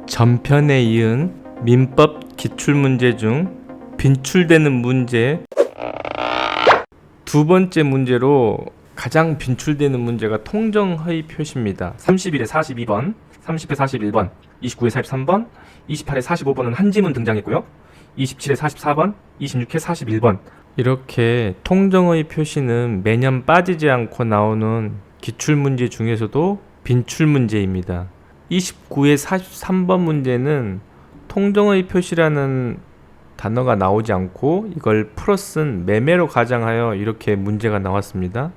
전편에 이은 민법 기출문제 중 빈출되는 문제 두 번째 문제로 가장 빈출되는 문제가 통정허위 표시입니다. 31에 42번, 30에 41번, 29에 43번, 28에 45번은 한 지문 등장했고요. 27에 44번, 26에 41번 이렇게 통정허위 표시는 매년 빠지지 않고 나오는 기출문제 중에서도 빈출문제입니다. 29에 43번 문제는 통정허위 표시라는 단어가 나오지 않고 이걸 풀어쓴 매매로 가정하여 이렇게 문제가 나왔습니다.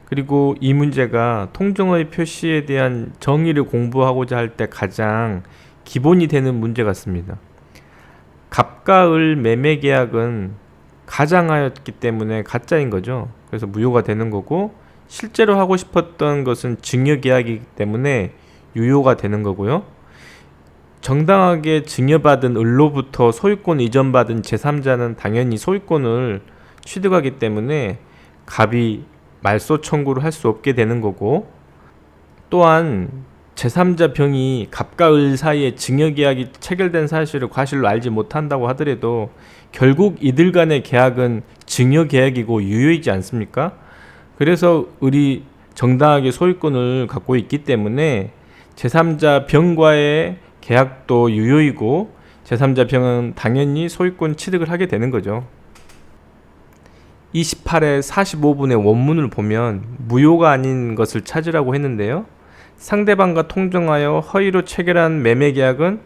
그리고 이 문제가 통정허위 표시에 대한 정의를 공부하고자 할 때 가장 기본이 되는 문제 같습니다. 갑과 을 매매 계약은 가장하였기 때문에 가짜인 거죠. 그래서 무효가 되는 거고, 실제로 하고 싶었던 것은 증여 계약이기 때문에 유효가 되는 거고요. 정당하게 증여받은 을로부터 소유권 이전받은 제3자는 당연히 소유권을 취득하기 때문에 갑이 말소 청구를 할 수 없게 되는 거고, 또한 제3자 병이 갑과 을 사이에 증여계약이 체결된 사실을 과실로 알지 못한다고 하더라도 결국 이들 간의 계약은 증여계약이고 유효이지 않습니까? 그래서 을이 정당하게 소유권을 갖고 있기 때문에 제3자 병과의 계약도 유효이고 제3자 병은 당연히 소유권 취득을 하게 되는 거죠. 28에 45분의 원문을 보면 무효가 아닌 것을 찾으라고 했는데요. 상대방과 통정하여 허위로 체결한 매매계약은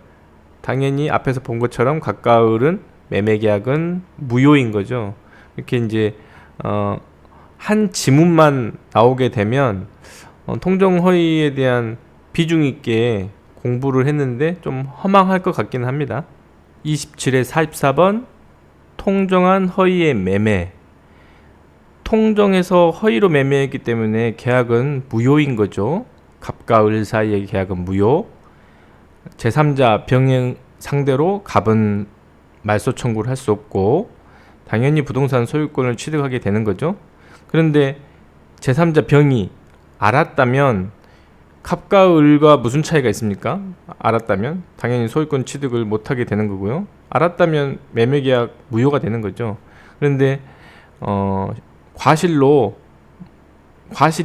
당연히 앞에서 본 것처럼 갑과 을은 매매계약은 무효인 거죠. 이렇게 이제 한 지문만 나오게 되면 통정허위에 대한 비중 있게 공부를 했는데 좀 허망할 것 같긴 합니다. 27에 44번 통정한 허위의 매매. 통정해서 허위로 매매했기 때문에 계약은 무효인 거죠. 갑과 을 사이의 계약은 무효. 제3자 병행 상대로 갑은 말소 청구를 할 수 없고 당연히 부동산 소유권을 취득하게 되는 거죠. 그런데 제3자 병이 알았다면 갑과 을과 무슨 차이가 있습니까? 알았다면 당연히 소유권 취득을 못하게 되는 거고요. 알았다면 매매계약 무효가 되는 거죠. 그런데 과실이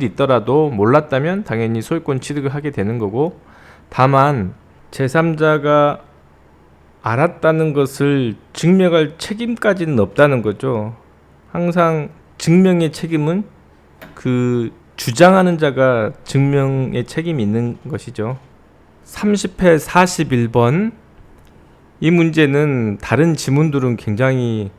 있더라도 몰랐다면 당연히 소유권 취득을 하게 되는 거고, 다만 제3자가 알았다는 것을 증명할 책임까지는 없다는 거죠. 항상 증명의 책임은 그 주장하는 자가 증명의 책임이 있는 것이죠. 30회 41번 이 문제는 다른 지문들은 굉장히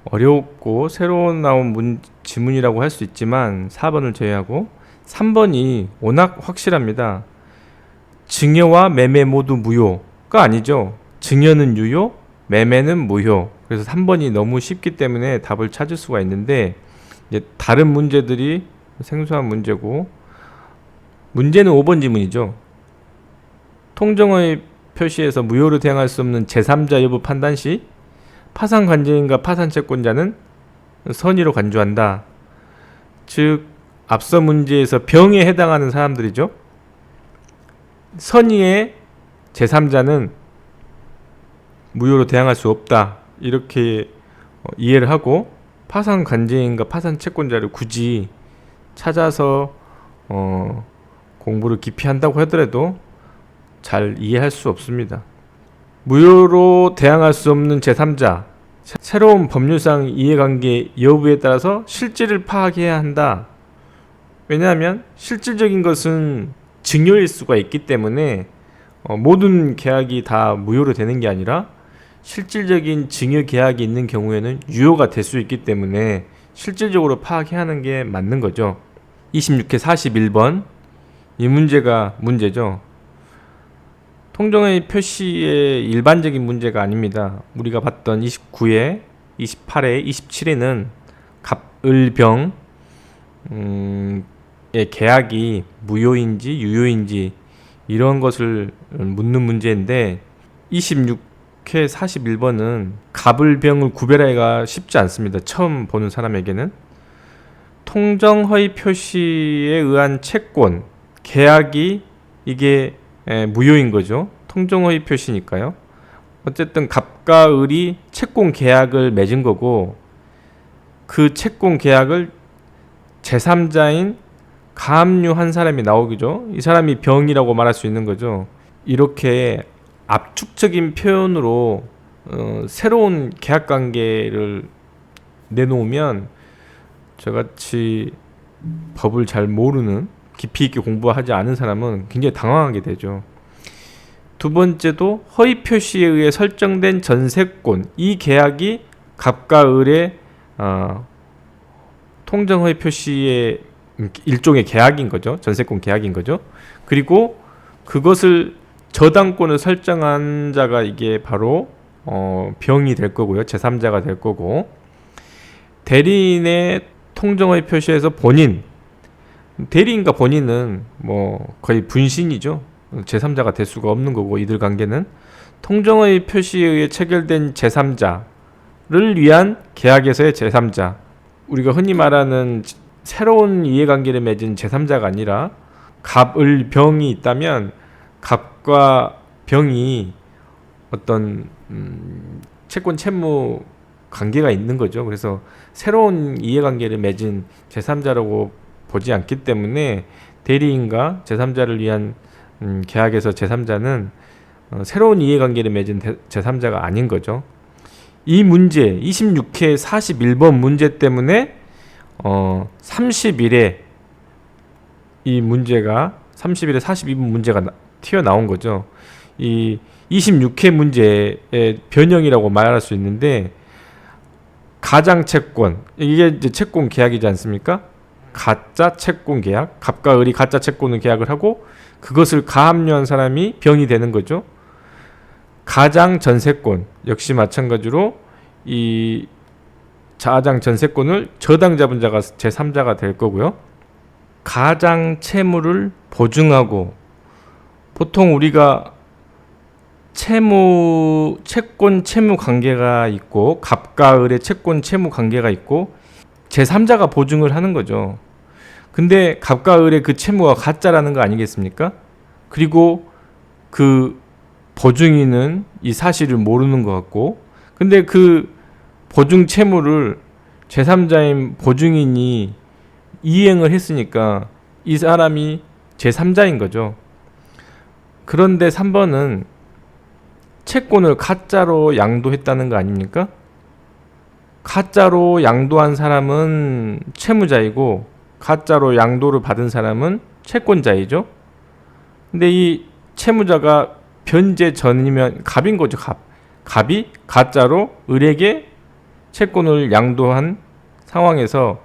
어렵고 새로 나온 지문이라고 할 수 있지만 4번을 제외하고 3번이 워낙 확실합니다. 증여와 매매 모두 무효가 아니죠. 증여는 유효, 매매는 무효. 그래서 3번이 너무 쉽기 때문에 답을 찾을 수가 있는데, 이제 다른 문제들이 생소한 문제고, 문제는 5번 지문이죠. 통정허위 표시에서 무효로 대항할 수 없는 제3자 여부 판단 시 파산 관계인과 파산 채권자는 선의로 간주한다. 즉 앞서 문제에서 병에 해당하는 사람들이죠. 선의의 제3자는 무효로 대항할 수 없다. 이렇게 이해를 하고 파산 관계인과 파산 채권자를 굳이 찾아서 공부를 깊이 한다고 하더라도 잘 이해할 수 없습니다. 무효로 대항할 수 없는 제3자, 새로운 법률상 이해관계 여부에 따라서 실질을 파악해야 한다. 왜냐하면 실질적인 것은 증여일 수가 있기 때문에 모든 계약이 다 무효로 되는 게 아니라 실질적인 증여 계약이 있는 경우에는 유효가 될 수 있기 때문에 실질적으로 파악해야 하는 게 맞는 거죠. 26회 41번 이 문제가 문제죠. 통정의 표시의 일반적인 문제가 아닙니다. 우리가 봤던 29회, 28회, 27회는 갑, 을, 병의 계약이 무효인지 유효인지 이런 것을 묻는 문제인데, 26회 41번은 갑을 병을 구별하기가 쉽지 않습니다. 처음 보는 사람에게는. 통정허위 표시에 의한 채권, 계약이 이게 무효인 거죠. 통정허위 표시니까요. 어쨌든 갑과 을이 채권 계약을 맺은 거고, 그 채권 계약을 제3자인 가압류한 사람이 나오겠죠. 이 사람이 병이라고 말할 수 있는 거죠. 이렇게 압축적인 표현으로 새로운 계약관계를 내놓으면 저같이 법을 잘 모르는, 깊이 있게 공부하지 않은 사람은 굉장히 당황하게 되죠. 두 번째도 허위 표시에 의해 설정된 전세권, 이 계약이 갑과 을의 통정 허위 표시의 일종의 계약인 거죠. 전세권 계약인 거죠. 그리고 그것을 저당권을 설정한 자가 이게 바로 병이 될 거고요. 제3자가 될 거고, 대리인의 통정 허위 표시에서 대리인과 본인은 뭐 거의 분신이죠. 제3자가 될 수가 없는 거고, 이들 관계는 통정의 표시에 의해 체결된 제3자를 위한 계약에서의 제3자, 우리가 흔히 말하는 새로운 이해관계를 맺은 제3자가 아니라 갑을 병이 있다면 갑과 병이 어떤 채권 채무 관계가 있는 거죠. 그래서 새로운 이해관계를 맺은 제3자라고 보지 않기 때문에 대리인과 제3자를 위한 계약에서 제3자는 새로운 이해관계를 맺은 제3자가 아닌 거죠. 이 문제 26회 41번 문제 때문에 30일에 이 문제가 30일에 42번 문제가 튀어나온 거죠. 이 26회 문제의 변형이라고 말할 수 있는데, 가장 채권, 이게 이제 채권 계약이지 않습니까? 가짜 채권 계약, 갑과 을이 가짜 채권을 계약을 하고 그것을 가압류한 사람이 병이 되는 거죠. 가장 전세권 역시 마찬가지로 이 가장 전세권을 저당잡은 자가 제3자가 될 거고요. 가장 채무를 보증하고, 보통 우리가 채권 채무 관계가 있고, 갑과 을의 채권 채무 관계가 있고, 제3자가 보증을 하는 거죠. 근데 갑과 을의 그 채무가 가짜라는 거 아니겠습니까? 그리고 그 보증인은 이 사실을 모르는 것 같고, 근데 그 보증 채무를 제3자인 보증인이 이행을 했으니까 이 사람이 제3자인 거죠. 그런데 3번은 채권을 가짜로 양도했다는 거 아닙니까? 가짜로 양도한 사람은 채무자이고, 가짜로 양도를 받은 사람은 채권자이죠. 근데 이 채무자가 변제 전이면 갑인 거죠. 갑이 가짜로 을에게 채권을 양도한 상황에서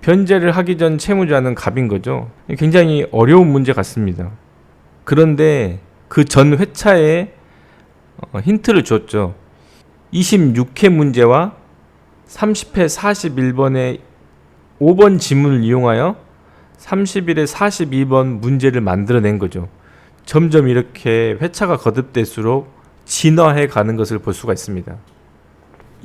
변제를 하기 전 채무자는 갑인 거죠. 굉장히 어려운 문제 같습니다. 그런데 그 전 회차에 힌트를 줬죠. 26회 문제와 30회 41번의 5번 지문을 이용하여 30일에 42번 문제를 만들어낸 거죠. 점점 이렇게 회차가 거듭될수록 진화해 가는 것을 볼 수가 있습니다.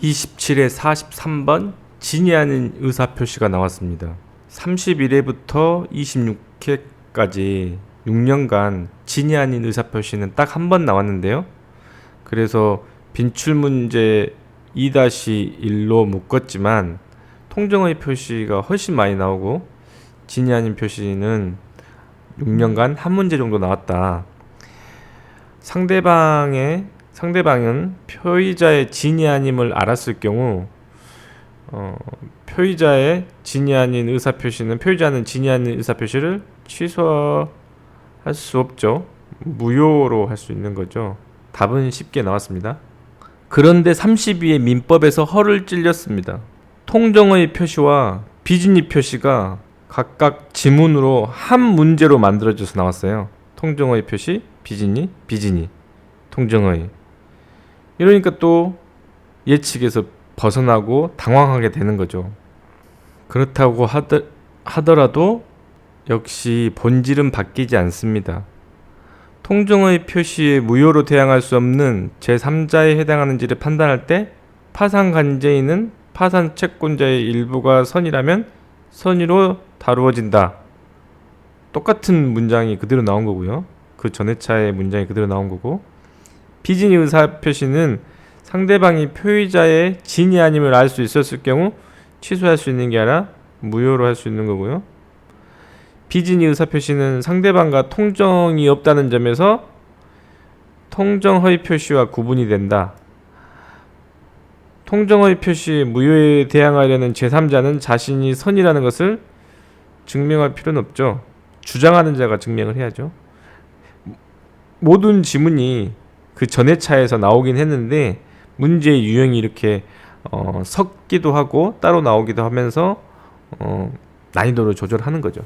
27회 43번 진이 아닌 의사표시가 나왔습니다. 31회부터 26회까지 6년간 진이 아닌 의사표시는 딱 한 번 나왔는데요. 그래서 빈출문제 2-1로 묶었지만 통정의 표시가 훨씬 많이 나오고, 진이 아닌 표시는 6년간 한 문제 정도 나왔다. 상대방은 표의자의 진이 아님을 알았을 경우 표의자의 진이 아닌 의사표시는, 표의자는 진이 아닌 의사표시를 취소할 수 없죠. 무효로 할 수 있는 거죠. 답은 쉽게 나왔습니다. 그런데 32의 민법에서 허를 찔렸습니다. 통정의 표시와 비진입 표시가 각각 지문으로 한 문제로 만들어져서 나왔어요. 통정의 표시, 비진입, 통정의. 이러니까 또 예측에서 벗어나고 당황하게 되는 거죠. 그렇다고 하더라도 역시 본질은 바뀌지 않습니다. 통정의 표시에 무효로 대항할 수 없는 제3자에 해당하는지를 판단할 때 파산 관제인은 파산 채권자의 일부가 선이라면 선의로 다루어진다. 똑같은 문장이 그대로 나온 거고요. 그 전회차의 문장이 그대로 나온 거고, 비진의 의사표시는 상대방이 표의자의 진이 아님을 알 수 있었을 경우 취소할 수 있는 게 아니라 무효로 할 수 있는 거고요. 비진의 의사표시는 상대방과 통정이 없다는 점에서 통정허위 표시와 구분이 된다. 통정허위 표시 무효에 대항하려는 제3자는 자신이 선이라는 것을 증명할 필요는 없죠. 주장하는 자가 증명을 해야죠. 모든 지문이 그 전의 차에서 나오긴 했는데 문제의 유형이 이렇게 섞기도 하고 따로 나오기도 하면서 난이도를 조절하는 거죠.